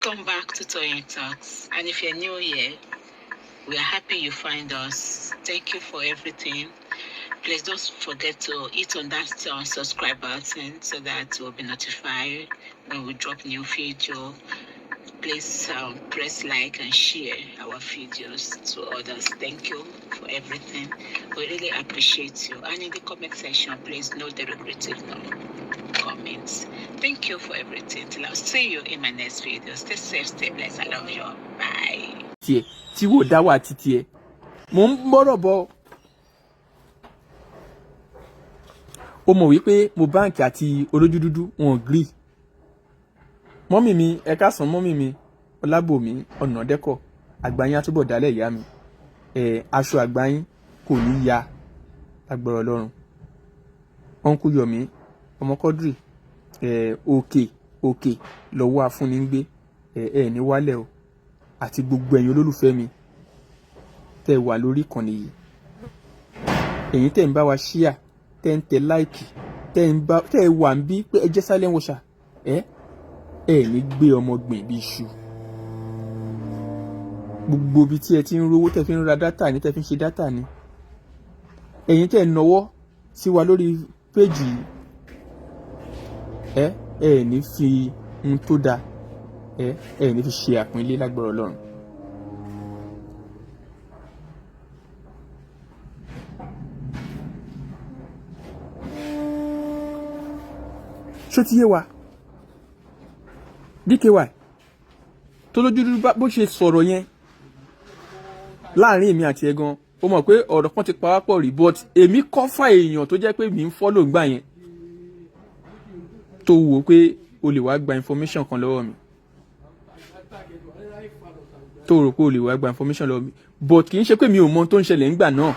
Come back to Toyeen Talks. And if you're new here, we are happy you find us. Thank you for everything. Please don't forget to hit on that subscribe button so that you'll be notified when we drop new video. Please press like and share our videos to others. Thank you for everything. We really appreciate you. And in the comment section, please no derogatory comments. Thank you for everything. Till I'll see you in my next video. Stay safe, stay blessed. I love you. Bye. Tí wò dá wà títí ẹ. Mo ń bọ́rọ̀ bọ̀. Ó mọ̀ wípé mo báǹkì àti olójú dúdú wọn agree. Mọ́mì mi, ẹ káàsán mọ́mì mi, Ọlábòmí, Ọ̀nàdẹ́kọ̀, àgbáyín àtúbọ̀ dálẹ̀ ìyá mi. Aṣọ àgbáyín kò ní ya lágbára Ọlọ́run. Uncle Yomi, ọmọ Quadri, òkè lọ́wọ́ afúnni ń gbé, ní wálẹ̀ o. Àti gbogbo ẹ̀yin olólùfẹ́ mi tẹ́ wà lórí ìkànnì yìí. Ẹ̀yin tẹ́ ń bá wa share, tẹ́ ń tẹ like, tẹ́ wà ń bí pé ẹ jẹ́ silent watcher. Ní gbé ọmọ gbìn bí iṣu. Gbogbo bí tí ẹ ti ń rówó tẹ́ fi ń ra dátà ní tẹ́ fi ń ṣe dátà ní. Ẹ̀yin tẹ́ ń nawọ́ sí wa lórí péjì yìí. Ní fi ohun tó dáa ní fi ṣe àpínlẹ̀ lágbára Ọlọ́run. Ṣó ti yé wa? DKY tó lójú dúdú bó ṣe sọ̀rọ̀ yẹn láàrin èmi àti ẹ gan, ó mọ̀ pé ọ̀rọ̀ kan ti pawápọ̀ rí, but èmi kọ́fà èèyàn tó jẹ́ pé mi ń follow gbà yẹn tó wò pé o lè wá gba information kan lọ́wọ́ mi, tó rò pé o lè wá gba information lọ́wọ́ mi, but kì í ṣe pé mi ò mọ tó ń ṣẹlẹ̀ ńgbà náà.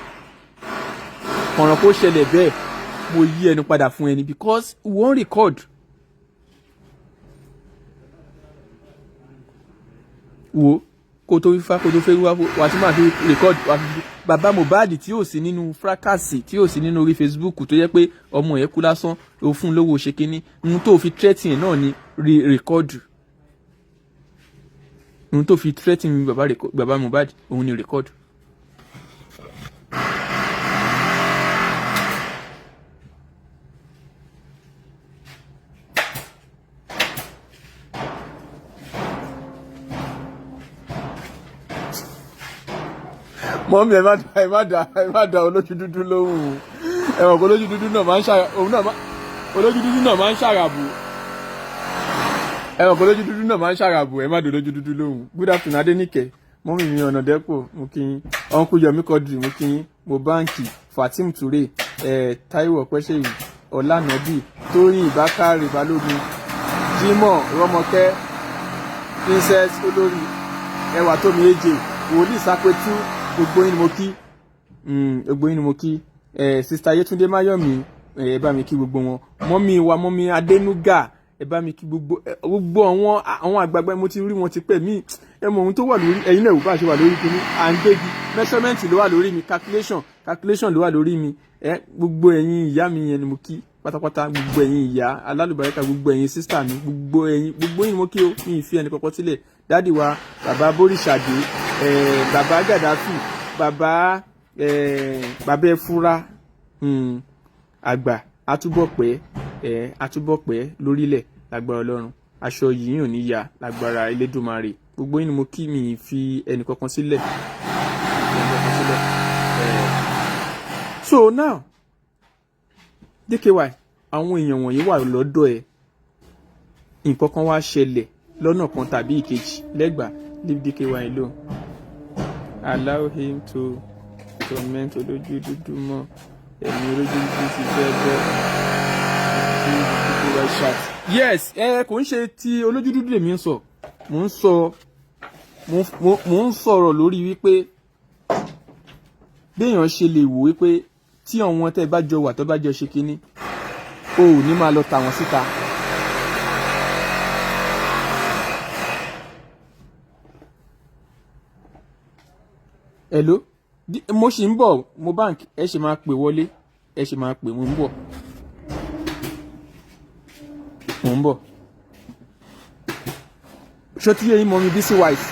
Ọ̀ràn kó ṣẹlẹ̀ bẹ́ẹ̀ mo yí ẹnu padà fún ẹni because wọ́n record. Wo kó tó fífá kó tó fẹ́ wá tí máa fi record bàbá Mohbad tí ò sí nínú fracasi, tí ò sí nínú orí Facebook, tó yẹ pé ọmọ yẹn kú lásán ó fún lówó ṣe kínní, ohun tó fi threatening náà ni record. Ohun tó fi threatening bàbá Mohbad òun ni record. Mọ́mí ẹ má dá olójú dúdú lóhùn. Ẹ̀wọ̀n kó olójú dúdú náà máa ń ṣàràbù. Olójú dúdú náà máa ń ṣàràbù. Ẹ̀wọ̀n kó olójú dúdú náà máa ń ṣàràbù. Ẹ má dá olójú dúdú lóhùn. Good afternoon Adéníkẹ́. Mọ́mí mi Ọ̀nàdẹ́pọ̀ mo kí yín. Uncle Yomi Quadri mo kí yín. Mo báǹkì Fatim Toure, Táíwò Ọpẹ́ṣẹ́yìn, Ọlánàbí, Tóyìn Ìbákàrè Balógun, Jímọ̀ Rọ́mọkẹ́, Princess Olórí, Ẹwà Tómi Èjè, Wòlíì Sápẹ́tú, gbogbo yín ni mo kí. Gbogbo yín ni mo kí. Sister Yétúndé Máyọ̀mí, ẹ bá mi kí gbogbo wọn. Mọ́mí Adénúgà, ẹ bá mi kí gbogbo àwọn àgbààgbà mo ti rí wọn ti pẹ́ mí. Ẹ mọ ohun tó wà lórí ẹ̀yin náà wò bá ṣe wà lórí kíní. À ń gbégi measurement ló wà lórí mi, calculation ló wà lórí mi. Gbogbo ẹ̀yin ìyá mi yẹn ni mo kí pátápátá, gbogbo ẹ̀yin ìyá alálùbáríkà, gbogbo ẹ̀yin sister mi, gbogbo yín ni mo kí o. Mi ì fi ẹni kankan sílẹ̀. Dádì wa, bàbá Bóríṣàdé, bàbá Gàdáfì, bàbá Ẹfúra, àgbà àtúbọ̀ pẹ́ lórílẹ̀ lágbára Ọlọ́run. Aṣọ yìí ò ní ya lágbára Elédùmarè. Gbogbo yín ni mo kí, mi fi ẹni kankan sílẹ̀. So now DKY àwọn èèyàn wọ̀nyí wà lọ́dọ̀ ẹ̀, nǹkan kan wá ṣẹlẹ̀ lọ́nà kan tàbí ìkejì. Legba, leave DKY alone. Allow him to torment olójú dúdú mọ́. Ẹ̀mí olójú dúdú ti fẹ́ bọ́. DKY chat. Yes, kò ń ṣe ti olójú dúdú lèmi ń sọ. Mo ń sọ̀rọ̀ lórí wípé béèyàn ṣe lè wò wípé tí àwọn tẹ́ bá jọ wà tó bá jọ ṣe kínní, o ò ní máa lọ tà wọ́n síta. Hello, mo ṣì ń bọ̀, mo bank ẹ ṣe máa pè wọlé, ẹ ṣe máa pè, mo ń bọ̀. ṣó tí yẹn mọ mi BC Wise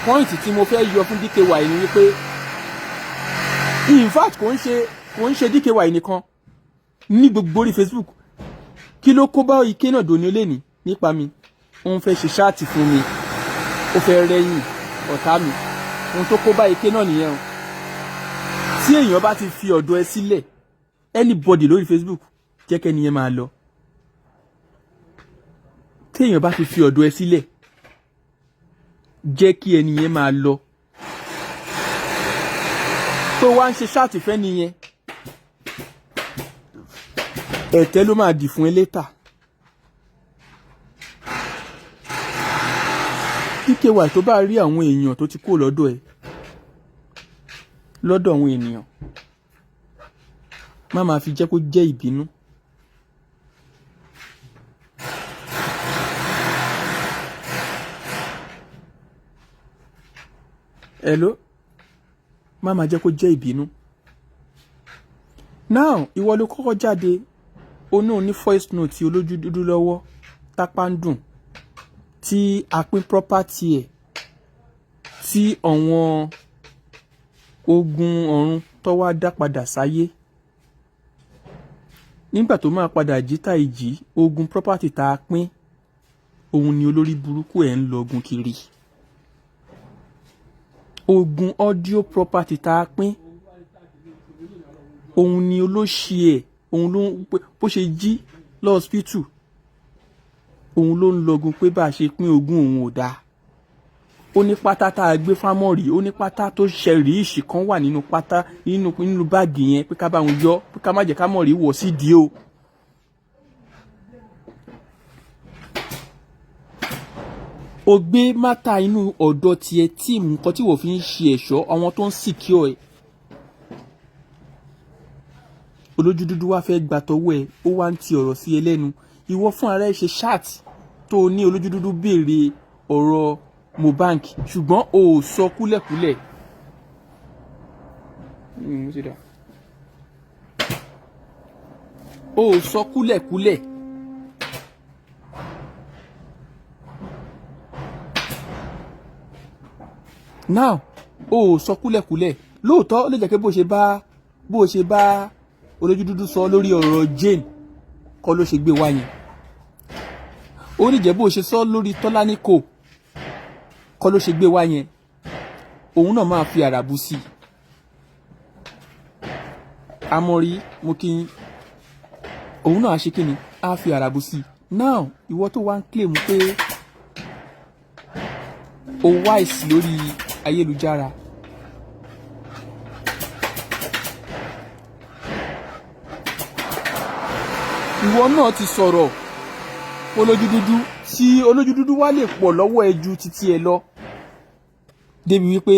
point tí mo fẹ́ yọ fún DKY ni wípé in fact kò ń ṣe DKY nìkan ní gbogbo orí Facebook kí ló kó bá ike náà dòní olé ní nípa mi òun fẹ́ ṣe ṣáàtì fún mi ó fẹ́ rẹ́yìn ọ̀tá mi ohun tó kó bá ike náà nìyẹn o tí èèyàn bá ti fi ọ̀dọ̀ ẹ sílẹ̀ anybody lórí Facebook jẹ́ kẹ́ni yẹn máa lọ tí èèyàn bá ti fi ọ̀dọ̀ ẹ sílẹ̀ jẹ́ kí ẹni yẹn máa lọ tó wá ń ṣe ṣáàtì fẹ́ nìyẹn ẹ̀tẹ́ ló máa dì fún ẹ létà. DKY tó bá rí àwọn èèyàn tó ti kó lọ́dọ̀ ẹ lọ́dọ̀ àwọn ènìyàn má máa fi jẹ́ kó jẹ́ ìbínú. Hello má máa jẹ́ kó jẹ́ ìbínú. Now ìwọ ló kọ́kọ́ jáde ó náà ní voice note tí olójú dúdú lọ́wọ́ tápá ń dùn tí a pín property ẹ̀ tí àwọn ogun ọ̀run tó wá dá padà sáyé nígbà tó máa padà jíta ìjì ogun property tá a pín òun ni olórí burúkú ẹ̀ ń lọ́gun kiri ogun audio property tá a pín òun ni olóṣì ẹ̀ òun ló bó ṣe jí lọ́ọ̀sìpítù òun ló ń lọ́gun pé bá a ṣe pín ogún òun ò dáa ó ní pátá tá a gbé fámọ́rì ó ní pátá tó ṣẹ̀rí ìṣì kan wà nínú pátá nínú báàgì yẹn pé ká bá wọn yọ pé ká má jẹ́ ká mọ̀rí wọ̀ sídìí o. ó gbé mátà inú ọ̀dọ̀ tiẹ̀ tíìmù nǹkan tí wọ́n fi ń ṣe ẹ̀ṣọ́ àwọn tó ń secure ẹ̀ olójú dúdú wá fẹ́ gbà tọwọ́ ẹ̀ ó wá ń ti ọ̀rọ̀ sí ẹ lẹ́nu ìwọ fún ara ẹ ṣe ṣáàtì tó ní olójú dúdú béèrè ọ̀rọ̀ Mohbad ṣùgbọ́n o ò sọ kúlẹ̀kúlẹ̀ o ò sọ kúlẹ̀kúlẹ̀ now o ò sọ kúlẹ̀kúlẹ̀ lóòótọ́ ó lè jẹ́ pé bó ṣe bá olójú dúdú sọ lórí ọ̀rọ̀ Jane kọ́ ló ṣe gbé wá yẹn ó lè jẹ́ bó ṣe sọ lórí Tọ́láníkò kọ́ ló ṣe gbé wá yẹn òun náà máa fi àràbù sí i amọ̀rí mo kí n òun náà á ṣe kíni á fi àràbù sí i now ìwọ tó wá ń claim pé o wise lórí ayélujára ìwọ náà ti sọ̀rọ̀ olójú dúdú tí olójú dúdú wá lè pọ̀ lọ́wọ́ ẹ ju títí ẹ lọ débi wípé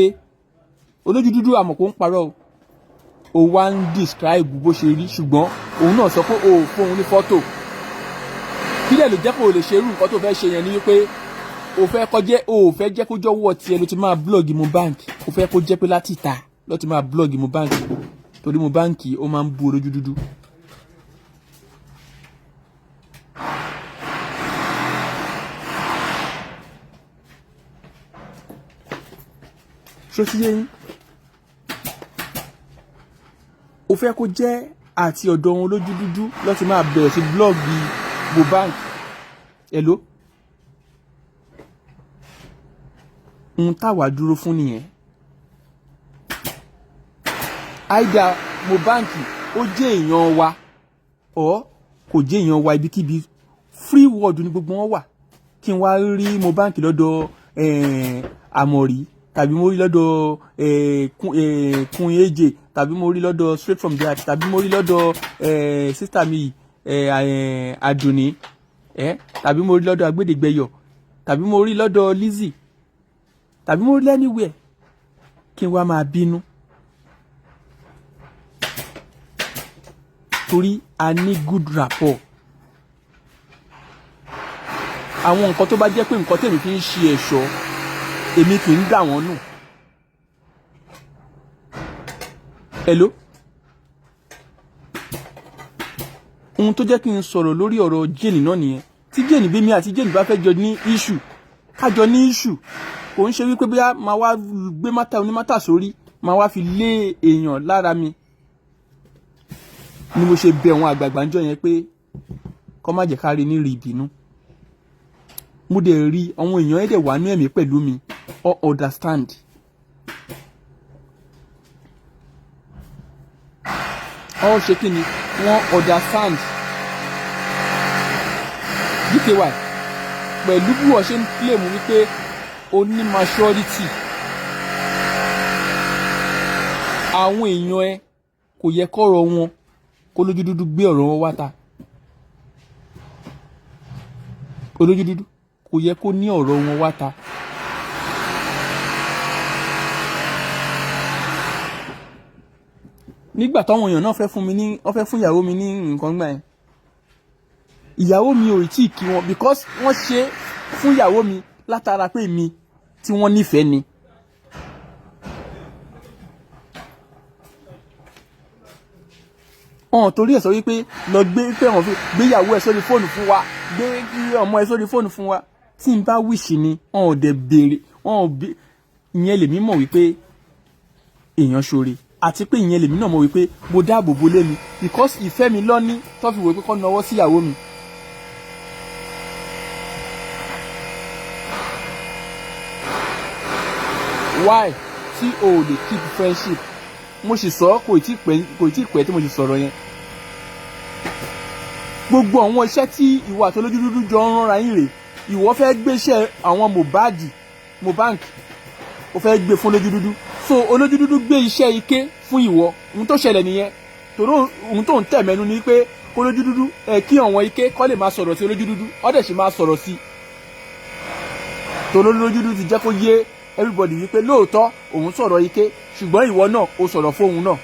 olójú dúdú àmọ̀ kó ń parọ́ o wá ń describe bó ṣe rí ṣùgbọ́n òun náà sọ pé o ò fóun ní fọ́tò kí lè jẹ́ pé o lè ṣerú nǹkan tó fẹ́ ṣe yẹn ni wípé o fẹ́ jẹ́ kó jọ́wọ́ tiẹ̀ ló ti máa blog Mohbad o fẹ́ kó jẹ́ pé láti ìta ló ti máa blog Mohbad torí Mohbad ó máa ń bú olójú dúdú. ṣó ti yé yín o fẹ́ kó jẹ́ àti ọ̀dọ̀ wọn olójú dúdú ló ti máa bẹ̀rẹ̀ sí blọ́ọ̀gì Mohbad hello ohun táwa dúró fún nìyẹn àìdá Mohbad ó jẹ́ èèyàn wa ọ̀ kò jẹ́ èèyàn wa ibikíbi free world ní gbogbo wọn wà kí n wá rí Mohbad lọ́dọ̀ Àmọ̀rí tàbí mo rí lọ́dọ̀ kun eje tàbí mo rí lọ́dọ̀ straight from the heart tàbí mo rí lọ́dọ̀ sister mi Adùnní tàbí mo rí lọ́dọ̀ Agbẹ́dẹ́gbẹ́yọ̀ tàbí mo rí lọ́dọ̀ Lizzy tàbí mo rí anywhere kí n wá máa bínú torí a ní good rapport àwọn nǹkan tó bá jẹ́ pé nǹkan tèmi fi ń ṣe ẹ̀ṣọ́ èmi kì í dà wọ́n nù. hello ohun tó jẹ́ kí n sọ̀rọ̀ lórí ọ̀rọ̀ Jane náà nìyẹn tí Jane bí mi àti Jane bá fẹ́ jọ ní issue kájọ ní issue kò ń ṣe wípé bóyá máa wá gbé mátà onímátà sórí máa wá fi lé èèyàn lára mi ni mo ṣe bẹ̀ àwọn àgbààgbà ńjọ́ yẹn pé kó má jẹ́ ká rí ní rí ìbínú. Mo dẹ̀ rí àwọn èèyàn ẹ̀dẹ̀ wà ní ẹ̀mí pẹ̀lú mi all understand. All ṣe kí ni wọ́n understand. DKY pẹ̀lú bí wọ́n ṣe ń claim wípé o ní maturity àwọn èèyàn ẹ kò yẹ kọ́rọ̀ wọn kó lójú dúdú gbé ọ̀rọ̀ wọn wá ta. Olójú dúdú kò yẹ kó ní ọ̀rọ̀ wọn wá ta. Nígbà táwọn èèyàn náà fẹ́ fún ìyàwó mi ní nǹkan gbà yẹn, ìyàwó mi ò tí ì kí wọn because wọ́n ṣe fún ìyàwó mi látara pé mi tí wọ́n nífẹ̀ẹ́ ni. Torí ẹ̀ sọ wípé lọ gbé pé wọ́n fi gbéyàwó ẹ̀ sórí fóònù fún wa, gbé ọmọ ẹ̀ sórí fóònù fún wa. Tí n bá wíṣì ni wọn ò dẹ̀ béèrè ìyẹn lèmi mọ̀ wípé èèyàn ṣoore àti pé ìyẹn lèmi náà mọ̀ wípé mo dáàbò bo lé mi because ìfẹ́ mi lọ́ní tó fi wò pé kó nawọ́ sí ìyàwó mi. Why tí o lè keep friendship? Mo sì sọ kò tí ì pẹ́ tí mo sì sọ̀rọ̀ yẹn. Gbogbo àwọn iṣẹ́ tí ìwọ àti olójú dúdú jọ ń ránra yín rè ìwọ fẹ́ gbéṣẹ́ àwọn Mohbad o fẹ́ gbé fún olójú dúdú so olójú dúdú gbé iṣẹ́ ike fún ìwọ. Ohun tó ṣẹlẹ̀ nìyẹn torí ohun tó ń tẹ̀ mẹ́nu ni pé olójú dúdú kí àwọn ike kọ́ lè máa sọ̀rọ̀ sí olójú dúdú ó dẹ̀ sì máa sọ̀rọ̀ sí torí olójú dúdú ti jẹ́ kó yé everybody wípé lóòótọ́ òun sọ̀rọ̀ ike ṣùgbọ́n ìwọ náà o sọ̀rọ̀ fóun náà.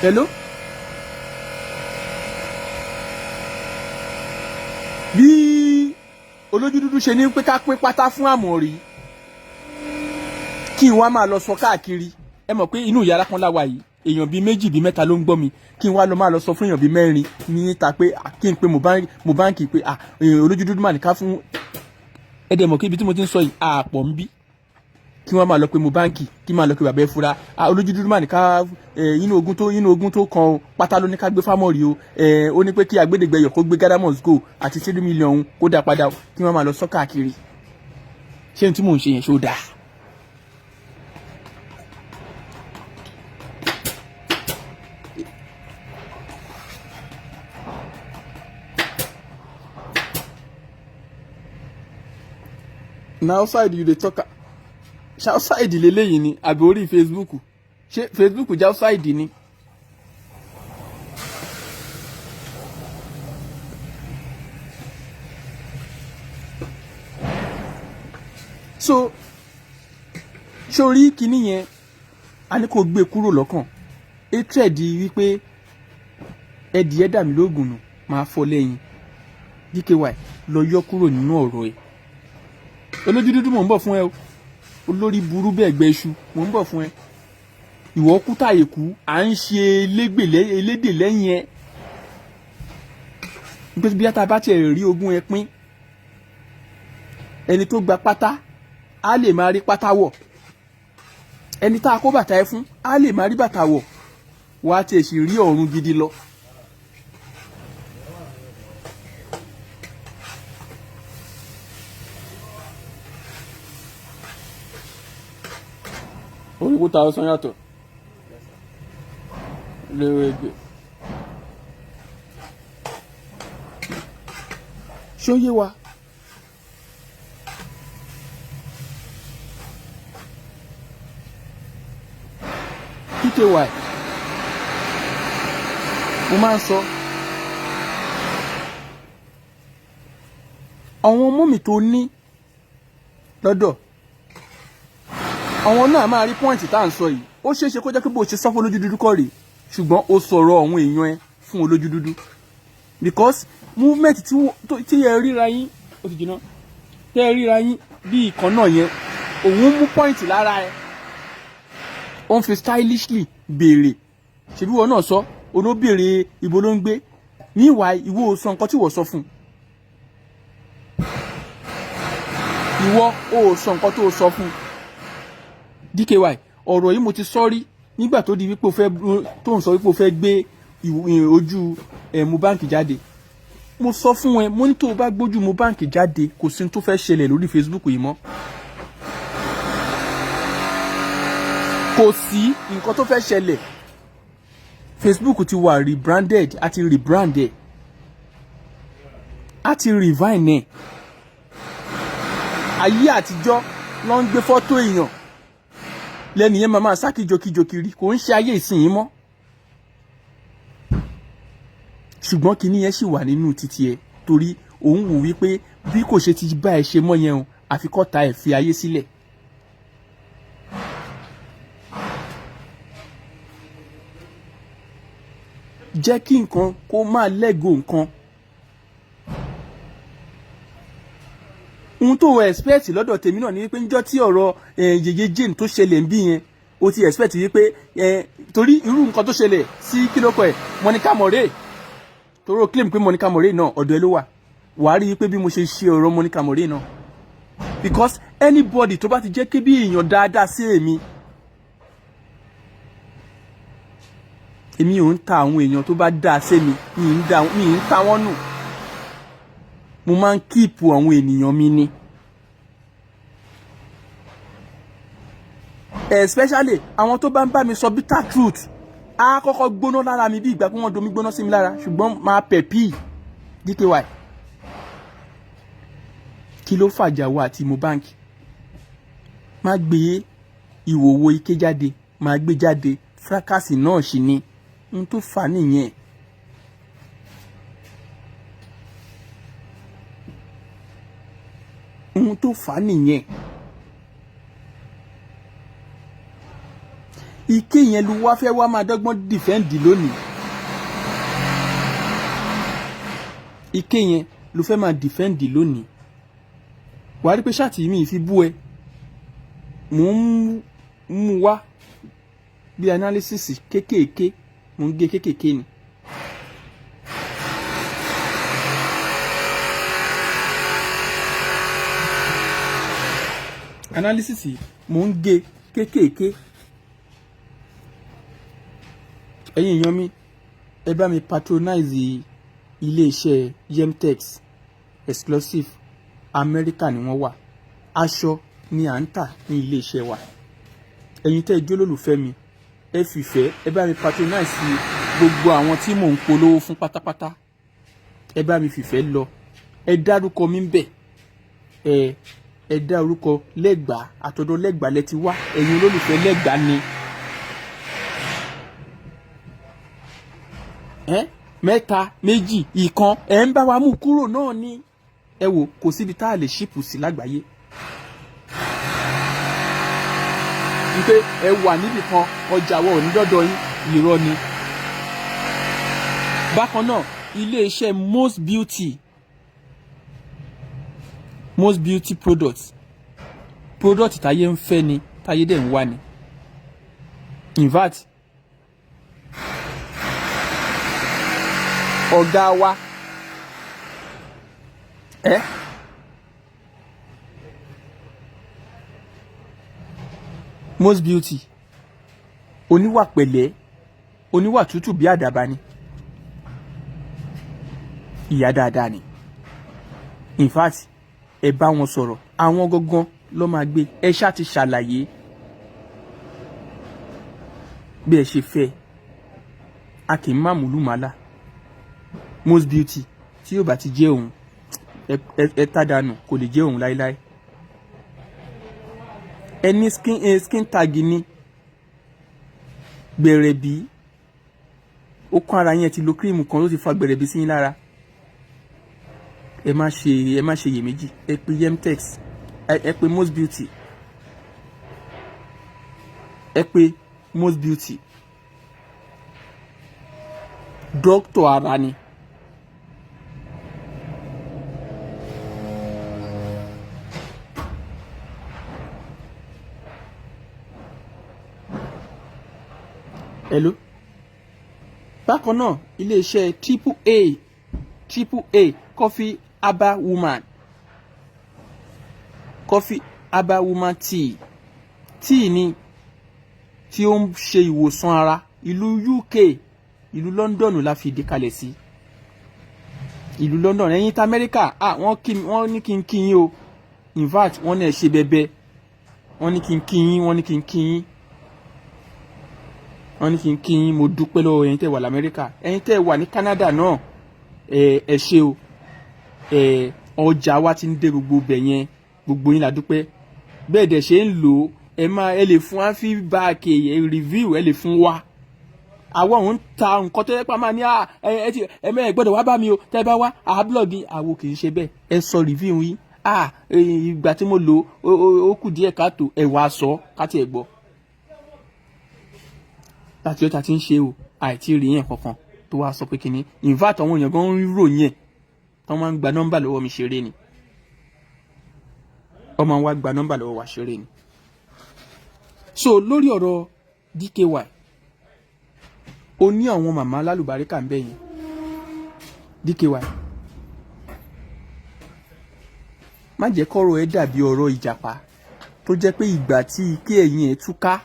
Hello? Bí olójú dúdú ṣe ní pé ká pín pátá fún Àmọ̀rí kí n wá máa lọ sọ káàkiri ẹ mọ̀ pé inú yàrá kan láwa yìí èèyàn bíi méjì bíi mẹ́ta ló ń gbọ́ mi kí n wá lọ máa lọ sọ fún èèyàn bíi mẹ́rin níta pé kí n pe Mohbad pé olójú dúdú mà ní ká fún ẹ̀dẹ̀ mọ̀ pé ibi tí mo ti ń sọ yìí àpọ̀ ń bí kí wọ́n máa lọ pé Mohbad kí n máa lọ pé bàbá ẹ fura olójú dúdú mà ní ká inú ogun tó kan o pátá ló ní ká gbé fámọ́rì o ó ní pé kí agbẹ́dẹ́gbẹ́yọ̀ kó gbé Ghana-Must Go àti 3 million kó dá padà kí wọ́n máa lọ sọ káàkiri ṣé n tí mò ń ṣe yẹn ṣó dáa. Na outside you dey talk ṣe outside leléyìí ni àbí orí Facebook ṣé Facebook jẹ́ outside ni. So sórí kinní yẹn a ní kó gbé kúrò lọ́kàn hatred wípé ẹdìẹ dà mí lóògùn nù máa fọ́ lẹ́yìn DKY lọ yọ kúrò nínú ọ̀rọ̀ ẹ̀. Olójú dúdú mò ń bọ̀ fún ẹ o olórí burú bẹ́ẹ̀ gbẹ iṣu mò ń bọ̀ fún ẹ ìwọ kú táyé kú à ń ṣe elédè lẹ́yìn ẹ nígbà tí bí ata bá tiẹ̀ rí ogún ẹ pín ẹni tó gba pátá á lè máa rí pátá wọ̀ ẹni tá a kó bàtà ẹ fún á lè máa rí bàtà wọ̀ wà á tiẹ̀ sì rí ọ̀run gidi lọ. Oríkú ta ọsán yàtọ̀ lérò ẹgbẹ́ ṣó yé wa DKY mo máa ń sọ àwọn ọmọ mi tó ní lọ́dọ̀ àwọn náà máa rí pọ́ìntì tá à ń sọ yìí ó ṣeé ṣe kó jẹ́ pé bó ṣe sọ fún olójú dúdú kọ́ rèé ṣùgbọ́n ó sọ̀rọ̀ àwọn èèyàn ẹ fún olójú dúdú because movement tí ẹ ríra yín ó ti jìnnà tẹ́ ẹ ríra yín bí ìkan náà yẹn òun mú pọ́ìntì lára ẹ ó ń fi stylishly béèrè ṣebí wọn náà sọ oní béèrè ibo ló ń gbé níwà ìwọ sọ nǹkan tí wọ́n sọ fún ìwọ ó sọ nǹkan tó sọ fún DKY ọ̀rọ̀ yìí mo ti sọ rí nígbà tó di wípé tó ń sọ wípé o fẹ́ gbé ojú Mohbad jáde mo sọ fún ẹ mo ní tó o bá gbójú Mohbad jáde kò sí tó fẹ́ ṣẹlẹ̀ lórí Facebook yìí mọ́ kò sí nǹkan tó fẹ́ ṣẹlẹ̀ Facebook ti wà rebranded àti rebranded àti revine ẹ̀ ayé àtijọ́ ló ń gbé fọ́tò èèyàn lẹ́nu yẹn máa sá kíjokíjo kiri kò ń ṣe ayé ìsinyìí mọ́ ṣùgbọ́n kinní yẹn sì wà nínú títí ẹ torí òun wò wípé bí kò ṣe ti bá ẹ ṣe mọ́ yẹn o àfikọ́ta ẹ̀ fi ayé sílẹ̀. jẹ́ kí nǹkan kó máa lẹ́gò nǹkan. ohun tó wọ expect lọ́dọ̀ tèmi náà ni wípé níjọ́ tí ọ̀rọ̀ yèyé jane tó ṣẹlẹ̀ ń bí yẹn o ti expect wípé torí irú nǹkan tó ṣẹlẹ̀ sí kílókọ̀ ẹ̀ Monica More torí o claim pé Monica More náà ọ̀dọ̀ ẹ ló wà wàá rí i pé bí mo ṣe ṣe ọ̀rọ̀ Monica More náà because anybody tó bá ti jẹ́ kí bí èèyàn dáadáa sí èmi ò ń ta àwọn èèyàn tó bá dáa sí mi mi ń ta wọ́n nù mo máa ń kíìpù àwọn ènìyàn mi ni especially àwọn tó bá ń bá mi sọ bitter truth á kọ́kọ́ gbóná lára mi bí ìgbà pé wọ́n domi gbóná sí mi lára ṣùgbọ́n máa pẹ̀pì DKY kí ló fàjà wa àti Mohbad má gbé ìwòwò ike jáde má gbé jáde fracasi náà sì ni n tó fà nìyẹn ohun tó fà á nìyẹn ike yẹn ló wá fẹ́ wá máa dọ́gbọ́n dìfẹ́ǹdì lónìí ike yẹn ló fẹ́ máa dìfẹ́ǹdì lónìí wàá rí pé ṣáàtì mi fi bú ẹ mò ń mú wá bí analysis kéékèèké mò ń gé kéékèèké ni. analysis mò ń gé kéékèèké ẹ̀yin èèyàn mi ẹ bá mi patronize iléeṣẹ́ Yemtex exclusive Amẹ́ríkà ni wọ́n wà aṣọ ni à ń tà ní iléeṣẹ́ wa ẹ̀yin tẹ́ ẹ jẹ́ olólùfẹ́ mi ẹ fìfẹ́ ẹ bá mi patronize gbogbo àwọn tí mò ń polówó fún pátápátá ẹ bá mi fìfẹ́ lọ ẹ dárúkọ mi ń bẹ̀ ẹ dá orúkọ Legba àtọ̀dọ̀ Legba lẹ ti wá ẹ̀yin olólùfẹ́ Legba ni mẹ́ta méjì ìkan ẹ̀ ń bá wa mú kúrò náà ni ẹ wò kò síbi tá a lè ṣípù sí lágbàáyé wípé ẹ wà níbì kan ọjà wọ ò ní dọ́dọ̀ yín irọ́ ni. bákan náà iléeṣẹ́ most beauty products táyé ń fẹ́ ni táyé dẹ̀ ń wá ni in fact ọ̀gá wa most beauty oníwà pẹ̀lẹ́ oníwà tútù bí àdàbà ni ìyá dáadáa ni in fact ẹ bá wọn sọ̀rọ̀ àwọn gangan ló máa gbé ẹ ṣáà ti ṣàlàyé bí ẹ ṣe fẹ́ a kì í má múlùmálà most beauty tí yóò bá ti jẹ́ òun ẹ tàdánù kò lè jẹ́ òun láéláé ẹni skin tag ni gbẹ̀rẹ̀bí ó kún ara yẹn ti lo cream kan ló ti fa gbẹ̀rẹ̀bí sí yín lára ẹ má ṣe iyèméjì ẹ pè Yemtex ẹ pè most beauty ẹ pè most beauty dókítà ara ni hello. Bákan náà iléeṣẹ́ triple A coffee herbal woman tea ni tí ó ń ṣe ìwòsàn ara. Ìlú UK, ìlú London la fi ìdí kalẹ̀ sí. Ìlú London, ẹ̀yin tí Amẹ́ríkà, wọ́n ní kí n kí yín o. In fact, wọ́n náà ṣe bẹbẹ. Wọ́n ní kí n kí yín, wọ́n ní kí n kí yín, mo dúpẹ́ lọ́wọ́ ẹ̀yin tẹ́ wà l'Amẹ́ríkà. Ẹ̀yin tẹ́ wà ní Canada náà, ẹ ṣé o. Ọjà wa ti ń dé gbogbo bẹ̀ yẹn, gbogbo yín la dúpẹ́. Bẹ́ẹ̀ dẹ̀ ṣe ń lò ó, ẹ lè fún wa feedback, review, ẹ lè fún wa. Àwọn òun ta nǹkan tó yẹ pé a máa ní ẹ gbọ́dọ̀ wá bá mi o, tẹ́ bá wá blog àwo kì í ṣe bẹ́ẹ̀. Ẹ sọ review yín. Ìgbà tí mo lò ó kù díẹ̀ káàtó, ẹ wá sọ káti ẹ gbọ́. Láti ọjà tí ń ṣe o, àìtí rí yẹn kankan tó wá sọ pé kíní. In fact, àwọn èèyàn gan ń ròyìn ẹ̀ tó máa ń gba nọ́mbà lọ́wọ́ mi ṣeré ni. Wọ́n máa ń wá gba nọ́mbà lọ́wọ́ wa ṣeré ni. So lórí ọ̀rọ̀ DKY, ó ní àwọn màmá lálùbáríkà ń bẹ yẹn. DKY, má jẹ́ kọ́rọ̀ ẹ dàbí ọ̀rọ̀ ìjàpá tó jẹ́ pé ìgbà tí ike ẹ̀yìn ẹ̀ túká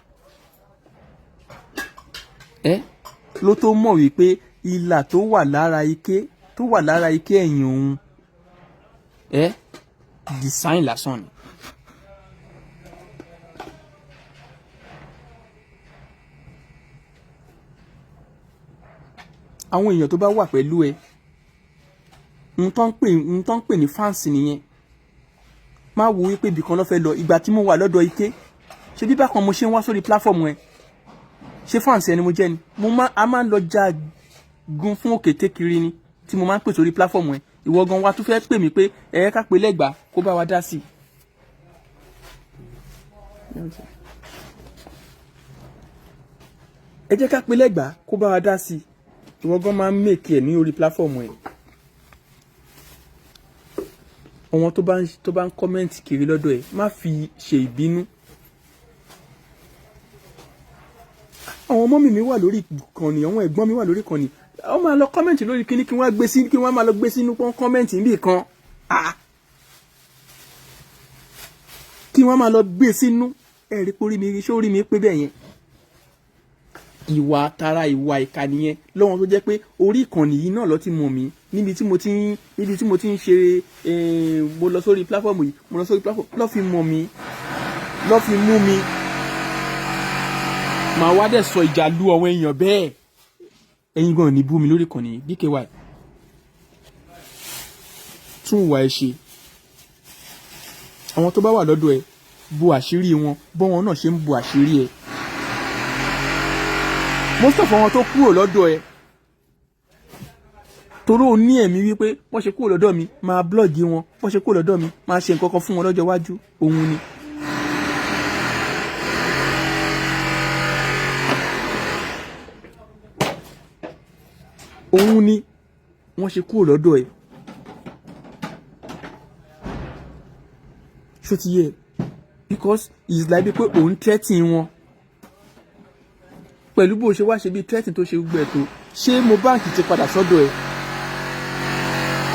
ló tó mọ̀ wípé ìlà tó wà lára ike ẹ̀yìn òun design lásán ni. Àwọn èèyàn tó bá wà pẹ̀lú ẹ, n tó ń pè ní fans nìyẹn. Má wo wípé ibìkan ló fẹ́ lọ. Ìgbà tí mo wà lọ́dọ̀ ike, ṣe bí bákan mo ṣe ń wá sórí platform ẹ, ṣé fans ẹni mo jẹ́ ni? A máa ń lọ jagun fún òkété kiri ni tí mo máa ń pè sórí platform ẹ. Ìwọ gan wa tún fẹ́ pè mí pé ká pe Legba kó bá wa dá sí. Ẹ jẹ́ ká pe Legba kó bá wa dá sí. Ìwọ gan máa ń make ẹ̀ ní orí platform ẹ. Àwọn tó bá ń comment kiri lọ́dọ̀ ẹ, má fi ṣe ìbínú. Àwọn ọmọ mi wà lórí ìkànnì, àwọn ẹ̀gbọ́n mi wà lórí ìkànnì. Wọ́n máa lọ comment lórí kíní kí wọ́n máa lọ gbé sínú comment níbì kan. Kí wọ́n máa lọ gbé sínú. Ẹ̀rí pórí mi, ṣé orí mi pé bẹ́ẹ̀ yẹn? Ìwà tara ìwà ìkà nìyẹn lọ́wọ́n tó jẹ́ pé orí ìkànnì yìí náà ló ti mọ̀ mí níbi tí mo ti ń ṣe mo lọ sórí platform yìí, lọ́ fi mọ̀ mí, lọ́ fi mú mi. Màá wá dẹ̀ sọ ìjà lu àwọn èèyàn bẹ́ẹ̀. Ẹ̀yin gan ní bú mi lórí ìkànnì DKY. Tún ìwà ẹ ṣe. Àwọn tó bá wà lọ́dọ̀ ẹ, bu àṣírí wọn bọ́ wọn náà ṣe ń bu àṣírí ẹ. Most of àwọn tó kúrò lọ́dọ̀ ẹ, toró o ní ẹ̀mí wípé wọ́n ṣe kúrò lọ́dọ̀ mi, máa blọ́ọ̀gì wọn, wọ́n ṣe kúrò lọ́dọ̀ mi, máa ṣe nǹkan kan fún wọn lọ́jọ́ iwájú. Òun ni. Wọ́n ṣe kúrò lọ́dọ̀ ẹ. Ṣó ti yẹ? Because it's like pé òun threaten wọn. Pẹ̀lú bó ṣe wá ṣe bí threatening tó ṣe gbogbo ẹ̀ tó, ṣé Mohbad ti padà sọ́dọ̀ ẹ̀?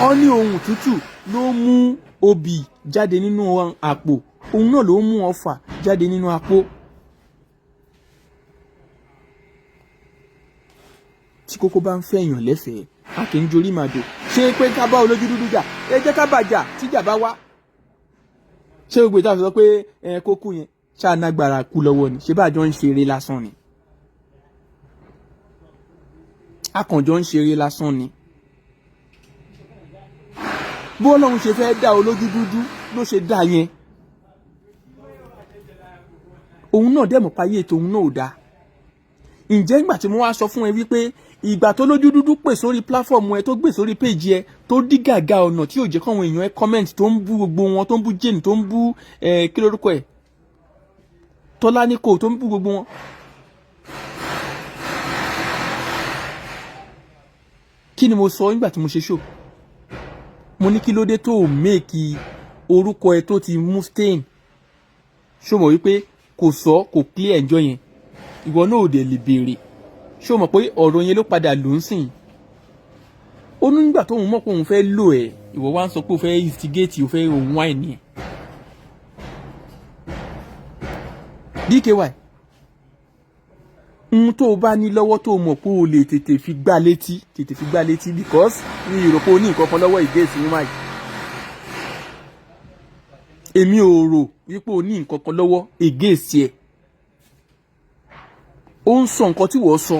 Ó ní ohun tútù ló mú obì jáde nínú àpò, òun náà ló mú ọfà jáde nínú àpò. Tí kókó bá ń fẹ́ èèyàn lẹ́fẹ̀ẹ́, a kì í jorí màdò. Ṣé pé ká bá olójú dúdú jà? Ẹ jẹ́ ká bàjà tíjà bá wá. Ṣé gbogbo ìta fi sọ pé kókó yẹn ṣáà nágbára kú lọ́wọ́ ni? Ṣé bá jọ ń ṣeré lásán ni? Akànjọ ń ṣeré lásán ni. Bó Ọlọ́run ṣe fẹ́ dá olójú dúdú ló ṣe dá yẹn. Òun náà dẹ̀ mọ̀ páyé ètò òun náà ò dáa. Ǹjẹ́ ìgbà tí mo wá sọ fún ẹ wípé ìgbà tó lójú dúdú pè sórí platform ẹ, tó gbé sórí page ẹ, tó dí gàgà ọ̀nà tí ò jẹ́ káwọn èèyàn ẹ comment, tó ń bú gbogbo wọn, tó ń bú Jane, tó ń bú kí lórúkọ ẹ̀, Tọ́láníkò, tó ń bú gbogbo wọn. Kí ni mo sọ nígbà tí mo ṣe show? Mo ní kí ló dé tó o make orúkọ ẹ tó ti mú stain. Ṣó mọ̀ wípé kò clear ẹjọ́ yẹn. Ìwọ náà ò dẹ̀ lè béèrè. ṣé o mọ̀ pé ọ̀rọ̀ yẹn ló padà lò ń sìn ó ní nígbà tóun mọ̀ pé òun fẹ́ lò ẹ̀ ìwọ wá ń sọ pé o fẹ́ instigate o fẹ́ òun wáìnì ẹ̀ DKY ohun tó o bá ní lọ́wọ́ tó o mọ̀ pé o lè tètè fi gbá létí because ní ìrọ̀pọ̀ o ní nǹkan kan lọ́wọ́ ìgéèsì ní wáyé èmi ò rò wípé o ní nǹkan kan lọ́wọ́ ìgéèsì ẹ̀ ó ń sọ nǹkan tí wọ́n sọ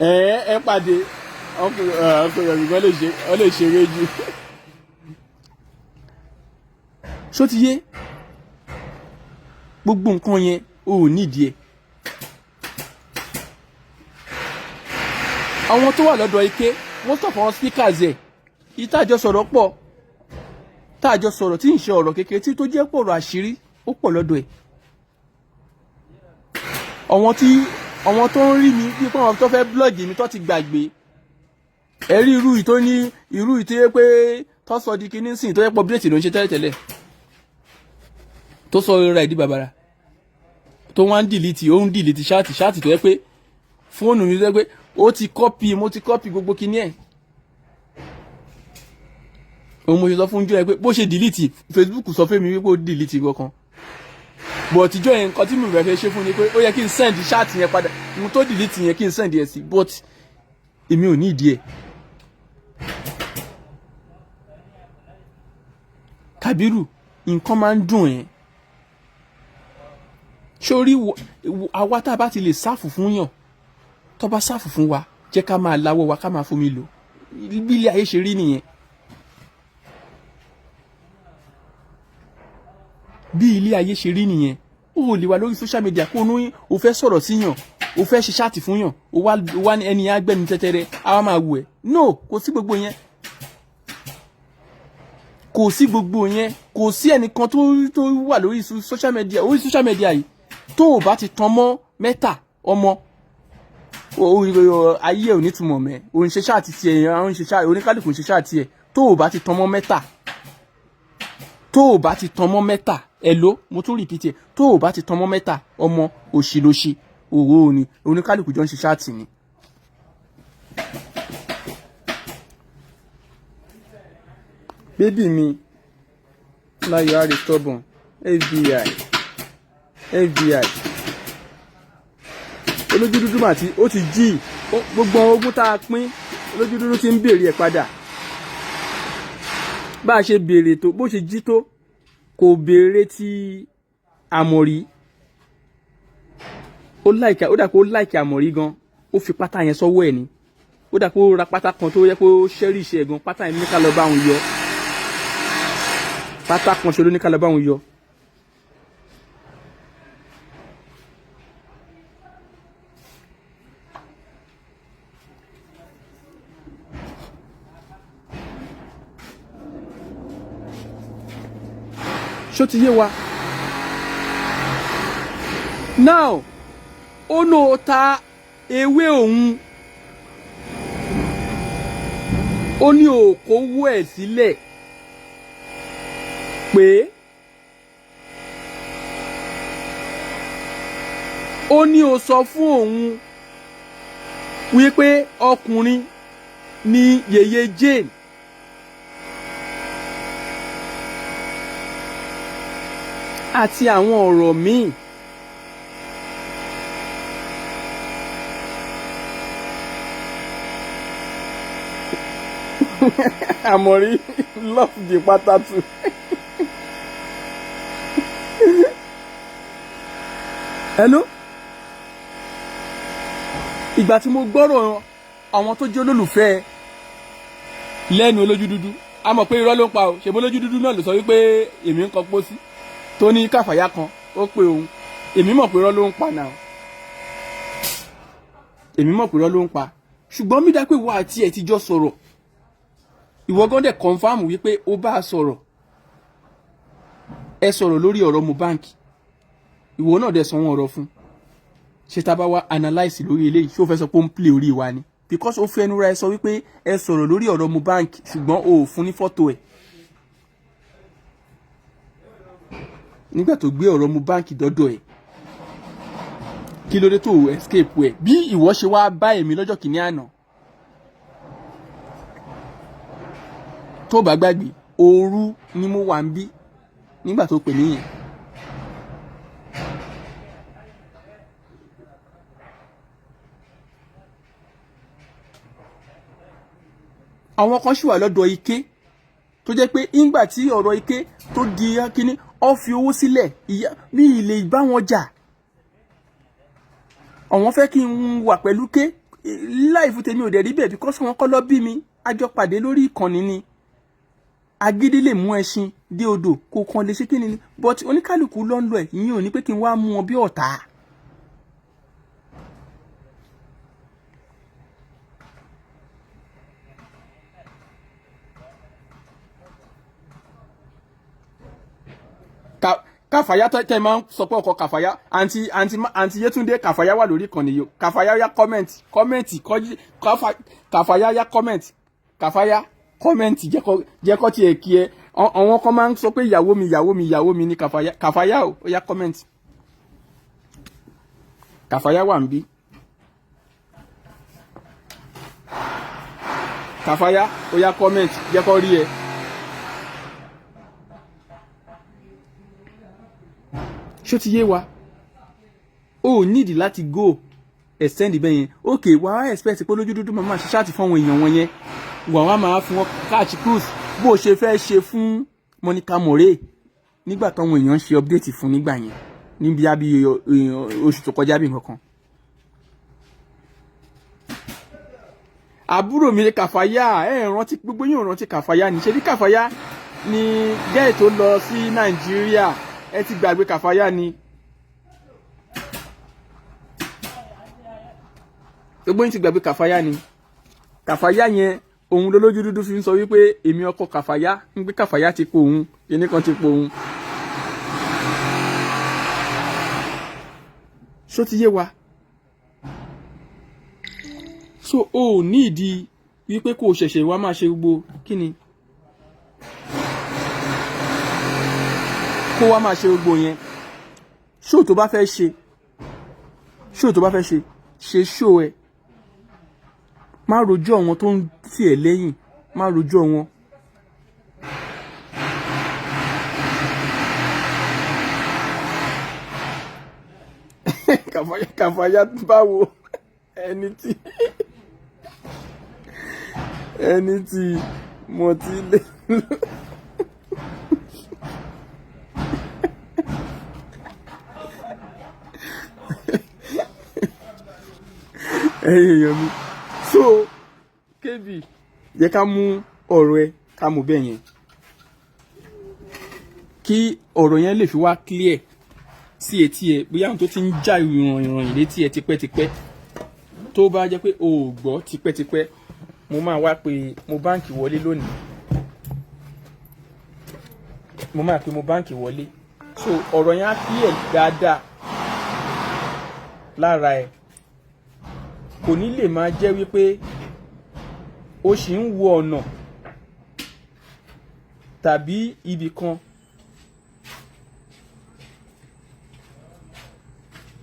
ẹ pàdé ọkùnrin ọ̀gbìn ọ lè ṣeré jù ṣó ti yé gbogbo nǹkan yẹn o ò nídìí ẹ̀ àwọn tó wà lọ́dọ̀ ike wọ́n stop àwọn speakers ẹ̀ ìtàjọ sọ̀rọ̀ pọ̀ tàjọ sọ̀rọ̀ tí ń ṣe ọ̀rọ̀ kékeré tí tó jẹ́ pọ̀rọ̀ àṣírí ó pọ̀ lọ́dọ̀ ẹ̀ àwọn tó ń rí mi bí pé àwọn tó fẹ́ blọ́ọ̀gì mi tó ti gbàgbé ẹ̀rí irú ìtó ní irú ìtó yẹ pé tó sọ di kíní sìn tó yẹ pọ̀ bíléètì ló ń ṣe tẹ́lẹ̀tẹ́lẹ̀ tó sọ rẹ̀ di bàbàrà tó wá ń dìlítì ṣáàtì tó yẹ pé fóònù mi tó yẹ pé mo ti kọ́pì gbogbo kíní ẹ̀ òun mo ṣe sọ fún jọ ẹ pé bó ṣe dìlítì Facebook sọ fún mi wípé ó dìlítì kankan but ìjọ yẹn nǹkan tí mo fẹ́ ṣe fún ni pé ó yẹ kí n send ṣáàtì yẹn padà mo tó delete yẹn kí n send yẹn sí but èmi ò ní ìdí ẹ̀. Kàbírù nǹkan máa ń dùn ẹ́ sórí àwa tá a bá ti lè sáfù fún yàn tó bá sáfù fún wa jẹ́ ká máa láwọ́ wa ká máa fomi lò bí ilé ayé ṣe rí nìyẹn. Bí ilé ayé ṣe rí nìyẹn ó lè wà lórí social media kó ní o fẹ́ sọ̀rọ̀ síyàn o fẹ́ ṣe ṣáàtì fún yàn o wá ní ẹni agbẹ́ni tẹ́tẹ́rẹ́ a wá máa wù ẹ́ no kò sí gbogbo yẹn kò sí ẹnìkan tó wà lórí social media yìí tó o bá ti tan mọ́ mẹ́ta ọmọ ayé ò ní túmọ̀ mẹ́ òun ṣe ṣáàtì tiẹ̀ oníkálùkù ń ṣe ṣáàtì ẹ̀ tó o bá ti tan mọ́ mẹ́ta ẹ̀ló mo tún repeat ẹ̀ tó o bá ti tan mọ́ mẹ́ta ọmọ òṣìlóṣì òwò ni oníkálùkù jọ ń ṣe ṣáàtì ni. bébì mi láyọ̀ àrè stubborn FBI olójú dúdú màtí ó ti jí gbogbo ogún tá a pín olójú dúdú ti ń béèrè ẹ̀ padà bá a ṣe béèrè tó bó ṣe jí tó kò béèrè tí Àmọ̀rí ó dà pé ó láìkì Àmọ̀rí gan ó fi pátá yẹn sọ́wọ́ ẹ̀ ni ó dà pé ó ra pátá kan tó yẹ pé ó ṣẹ́rìṣì ẹ̀ gan pátá yẹn ní ká lọ bá òun yọ pátá kan ṣe ló ní ká lọ bá òun yọ. ṣó ti yé wa now ó lò ta ewé òun ó ní òkòwò ẹ̀ sílẹ̀ pé ó ní ó sọ fún òun wípé ọkùnrin ní yèyé Jane àti àwọn ọ̀rọ̀ míì. Àmọ̀rí love the pátá too. Hello? Ìgbà tí mo gbọ́rọ̀ àwọn tó jẹ́ olólùfẹ́ Lẹ́nu olójú dúdú a mọ̀ pé irọ́ ló ń pa o ṣèbó olójú dúdú náà ló sọ wípé èmi ń kọ pósí tó ní káfàyà kan ó pé òun èmi mọ̀ pé irọ́ ló ń pa náà èmi mọ̀ pé irọ́ ló ń pa ṣùgbọ́n mi dá pé wà á tiẹ̀ ti jọ sọ̀rọ̀ ìwọ gan dẹ̀ confam wípé ó bá a sọ̀rọ̀ ẹ sọ̀rọ̀ lórí ọ̀rọ̀ Mohbad ìwọ náà dẹ̀ sọ wọn ọ̀rọ̀ fún ṣe tá bá wá analyse lórí eléyìí ṣó fẹ́ sọ pé ó ń play orí wa ni because ó fẹ́ ẹnu ra ẹ sọ wípé ẹ sọ̀rọ̀ lórí ọ̀rọ̀ Mohbad ṣùgbọ́n o ò fún ní fọ́tò ẹ̀ nígbà tó gbé ọ̀rọ̀ Mohbad dọ́dọ̀ ẹ̀ kí ló dé tó escape ẹ̀ bí ìwọ ṣe wá bá èmi lọ́jọ́ kìíní àná tó bá gbàgbé òru ni mo wà ń bí nígbà tó pè mí yẹn. àwọn kan ṣì wà lọ́dọ̀ ike tó jẹ́ pé ìgbà tí ọ̀rọ̀ ike tó di kínní ó fi owó sílẹ̀ bí ilé bá wọn jà àwọn fẹ́ kí n wà pẹ̀lú ké láìfù tèmi ò dẹ̀ rí bẹ́ẹ̀ because wọn kọ́ lọ bí mi àjọ pàdé lórí ìkànnì ni agídí lè mú ẹṣin dé odò kó kan lè ṣe kí ni but oníkálukú ló ń lọ ẹ̀ ìyẹn ò ní pé kí n wá mú wọn bí ọ̀tá. Kàfàyà tẹ máa ń sọ pé ọkọ Kàfàyà àǹtí Yétúndé Kàfàyà wà lórí ìkànnì yìí Kàfàyà yá kọ́mẹ̀ntì Kàfàyà yá Kàfàyà kọ́mẹ̀ntì jẹ́kọ́ tiẹ̀ kí ẹ àwọn kan máa ń sọ pé ìyàwó mi ní Kàfàyà ó yá kọ́mẹ̀ntì Kàfàyà wà ń bí Kàfàyà ó yá kọ́mẹ̀ntì jẹ́kọ́ rí ẹ. ṣó ti yé wa o nídìí láti go extend bẹ́ẹ̀ yẹn ok wà á expect pé lójú dúdú màmá ṣe ṣáàtì fún àwọn èèyàn wọn yẹn wà wá máa fún wọn catch cruise bó o ṣe fẹ́ ṣe fún Monica More nígbà táwọn èèyàn ṣe update fún nígbà yẹn níbi àbí oṣù tó kọjá bí nǹkan. àbúrò mi ní Kàfàyà rántí gbogbo yín rántí Kàfàyà ní ṣe bí Kàfàyà ní gẹ́ẹ̀ tó lọ sí Nàìjíríà ẹ ti gbàgbé Kàfàyà ni gbogbo yín ti gbàgbé Kàfàyà ni Kàfàyà yẹn òun lólójú dúdú fi ń sọ wípé èmi ọkọ Kàfàyà ń gbé Kàfàyà ti po òun kíní kan ti po òun. ṣó ti yé wa so o ní ìdí wípé kò ṣẹ̀ṣẹ̀ wá máa ṣe gbogbo kíni kó wá máa ṣe gbogbo yẹn ṣó tó bá fẹ́ ṣe ṣe ṣó ẹ má rojọ́ wọn tó ń tì ẹ́ lẹ́yìn má rojọ́ wọn. Kàfàyà báwo ẹni tí mo ti lè lò. èèyàn mi so kébì jẹ́ ká mú ọ̀rọ̀ ẹ ká mú bẹ́ẹ̀ yẹn kí ọ̀rọ̀ yẹn lè fi wá clear sí etí ẹ bóyá àwọn tó ti ń já ìròyìn létí ẹ tipẹ́tipẹ́ tó bá jẹ́ pé o ò gbọ́ tipẹ́tipẹ́ mo máa wá pé mo báǹkì wọlé lónìí mo báǹkì wọlé so ọ̀rọ̀ yẹn á clear dáadáa lára ẹ kò ní lè máa jẹ́ wípé o ṣì ń wo ọ̀nà tàbí ibì kan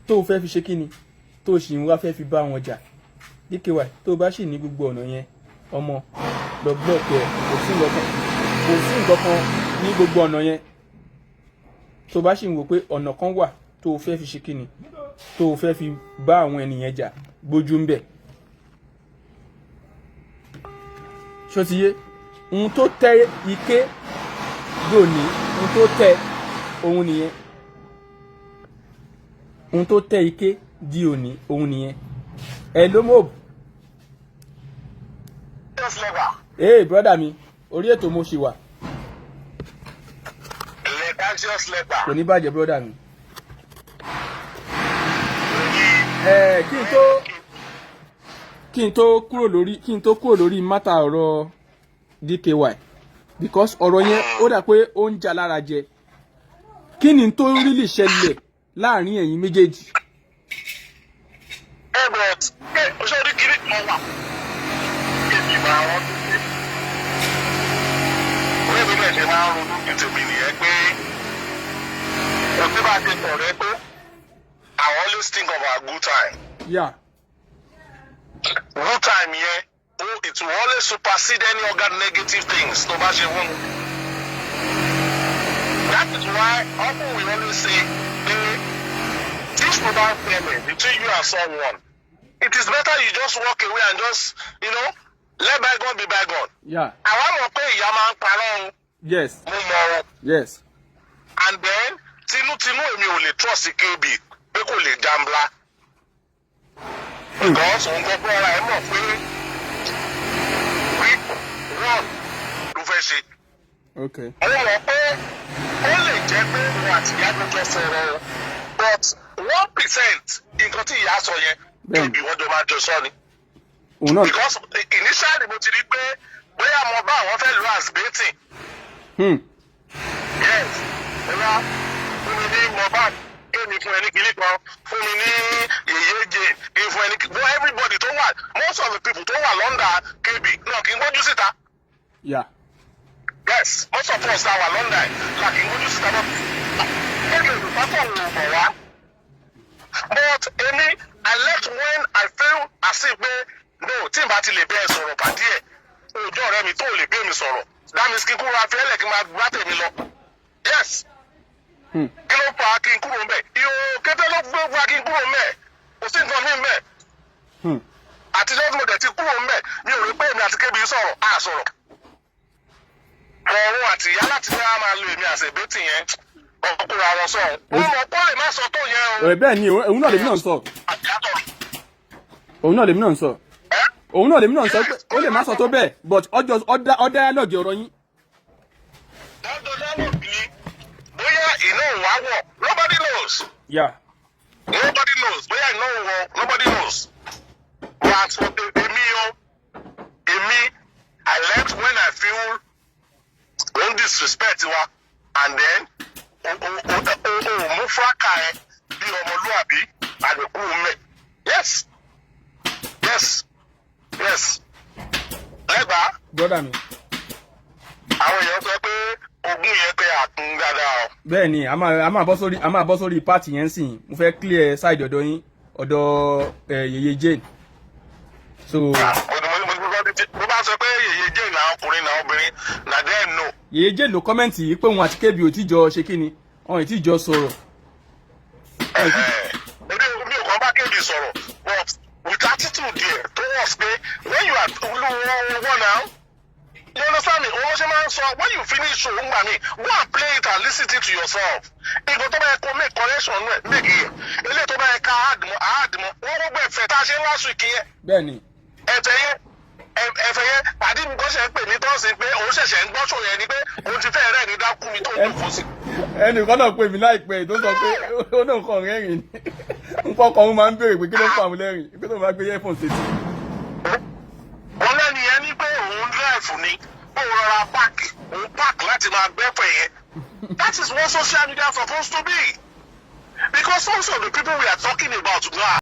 tó o fẹ́ fi ṣe kíni tó o ṣì ń wá fẹ́ fi bá wọn jà DKY tó o bá ṣì ní gbogbo ọ̀nà yẹn ọmọ lọ blọọkì ẹ kò sí nǹkan kan ní gbogbo ọ̀nà yẹn tó o bá ṣì ń wò pé ọ̀nà kan wà tó o fẹ́ fi ṣe kíni tó o fẹ́ fi bá àwọn ènìyàn jà gbójú ń bẹ̀. ṣó ti yé ohun tó tẹ ike lónìí ohun tó tẹ òun nìyẹn ohun tó tẹ ike di òní òun nìyẹn. ẹ ló mọ̀ ee brọ́dà mi orí ètò mo ṣì wà. kò ní bàjẹ́ brọ́dà mi. kí n tó kúrò lórí mátà ọ̀rọ̀ DKY because ọ̀rọ̀ yẹn ó dà pé ó ń jà lára jẹ kí ni tó rí lè ṣẹlẹ̀ láàrin ẹ̀yin méjèèjì. kan wà kébì máa wọ́n tó dé. Orí mi lè ṣe máa ń ronú ní tèmi nìyẹn pé òbí bá ti sọ̀rọ̀ ẹ tó I always think of our good time. Yeah. Good time yẹn it will always supersede any other negative things tó bá ṣe wọ́n. That is why often we always say this mobile payment between you and someone, it is better you just walk away and just, let bygone be bygone. Yeah. Àwọn ọmọ pé ìyá máa ń parọ́. Yes. Mo mọ̀ ọ́. Yes. And then tinútinú èmi ò lè trust KB pé kò lè jambla. Because òun gbọ́ pé ara ẹ̀ mọ̀ pé wọ́n ló fẹ́ ṣe. Okay. Mo mọ̀ pé ó lè jẹ́ pé òun àti ìyá ló jọ sọ̀rọ̀ o. But 1% nǹkan tí ìyá sọ yẹn KB wọ́n jọ máa jọ sọ ni. Because initially mo ti rí pé bóyá mo bá àwọn fẹ́ lo as baiting. Yes. Ẹ̀rọ fún mi ní Mohbad kéèmí fún ẹni kìíní kan fún mi ní yèyé jane kí n fún ẹni kìíní. But everybody tó wà most of the people tó wà London KB náà kì í gbójú síta. Yeah. Yes, most of us are London là kì í gbójú síta náà. Kéèké olùpapọ̀ wò bọ̀ wá. But èmi I left when I feel as if pé no tí n bá ti lè bẹ́ẹ̀ sọ̀rọ̀ pàdé ẹ̀ ojú ọ̀rẹ́ mi tó lè bẹ́ẹ̀ mi sọ̀rọ̀ that means kí n kúrò afẹ́lẹ̀ kí n máa gbá tèmi lọ. Yes. Kí ló fà kí n kúrò mbẹ̀? Ìhò kété ló fà kí n kúrò mbẹ̀. Kò sí nǹkan mi mbẹ̀. Àtijọ́ tí mo dẹ̀ ti kúrò mbẹ̀ mi ò rí pé èmi àti KB sọ̀rọ̀ á sọ̀rọ̀. Ọ̀run àti ìyá láti fẹ́ máa lo èmi àṣẹ̀bẹ́tì yẹn ọkùnrin àwọn sọ̀rọ̀. Mo mọ̀ pé lè má sọ tó yẹn o. Bẹ́ẹ̀ ni òun náà lèmi náà sọ. Òun náà lèmi náà sọ. Òun náà lèmi náà sọ pé ó lè má sọ tó bẹ́ẹ̀ but ọ̀dá dialogue ọ̀rọ̀ yín. Ọ̀dọ̀ dialogue ni bóyá iná òun á wọ̀ nobody knows. Yeah. Nobody knows bóyá iná òun wọ̀ nobody knows. But èmi I left when I feel don't disrespect wa and then mú fúrákà ẹ bí ọmọlúwàbí àdìkú mẹ. Yes. Yes. Yes. Legba. Brother mi. Àwọn èèyàn sọ pé ogún yẹn pé àtún dáadáa o. Bẹ́ẹ̀ ni a máa bọ́ sórí pàtì yẹn sìn mo fẹ́ clear side ọ̀dọ̀ yín ọ̀dọ̀ yèyé Jane. So. Mo bá sọ pé yèyé Jane náà ọkùnrin náà obìnrin na dem no. Yèyé Jane ló kọ́mẹ́ǹtì yìí pé òun àti KB ò tí jọ ṣe kí ni ọ̀hún tí jọ sọ̀rọ̀. Mi ò kàn bá KB sọ̀rọ̀ but with attitude there towards pé when you are olúwo now you understand me owó ṣe máa ń sọ when you finish show ń gbà mí go and play it and listen it to yourself. Nǹkan tó bá yẹ kó make correction rẹ̀ make it eléyìí tó bá yẹ ká àádìmọ̀ wọ́n gbogbo ẹ̀fẹ̀ tá a ṣe last week yẹn. Bẹ́ẹ̀ni. ẹ̀fẹ̀ yẹn pàdé mi kọ́ ṣe ń pè mí tó ń sìn pé òun ṣẹ̀ṣẹ̀ ń gbọ́ ṣò yẹn ni pé òun ti fẹ́ rẹ̀ ní dákú mi tó ń dùn sí. Ẹnìkan náà pè mí láìpẹ́ tó sọ pé ó náà kàn rẹ́rìn ní pọ́kàn òun máa ń béèrè pé kí ló ń pa àwọn lẹ́rìn pé tó máa gbé earphone sétí. Wọ́n lẹ́nu yẹn ní pé òun drive ni ó rọra park láti máa gbẹ́fẹ̀ yẹn. That is what social media is supposed to be because most of the people we are talking about now